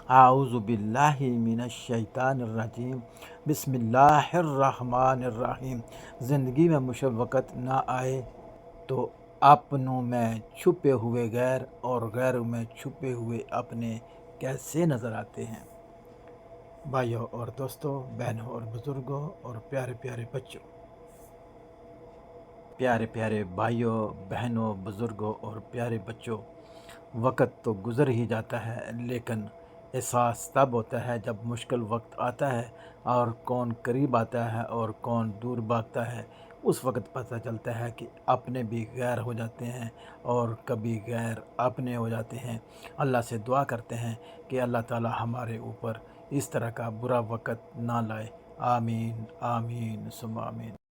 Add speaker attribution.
Speaker 1: اعوذ باللہ من الشیطان الرجیم، بسم اللہ الرحمن الرحیم۔ زندگی میں مشکل وقت نہ آئے تو اپنوں میں چھپے ہوئے غیر اور غیروں میں چھپے ہوئے اپنے کیسے نظر آتے ہیں۔ بھائیوں اور دوستوں، بہنوں اور بزرگوں اور پیارے پیارے بچوں، پیارے پیارے بھائیوں، بہنوں، بزرگوں اور پیارے بچوں، وقت تو گزر ہی جاتا ہے، لیکن احساس تب ہوتا ہے جب مشکل وقت آتا ہے اور کون قریب آتا ہے اور کون دور بھاگتا ہے۔ اس وقت پتہ چلتا ہے کہ اپنے بھی غیر ہو جاتے ہیں اور کبھی غیر اپنے ہو جاتے ہیں۔ اللہ سے دعا کرتے ہیں کہ اللہ تعالی ہمارے اوپر اس طرح کا برا وقت نہ لائے۔ آمین آمین ثم آمین۔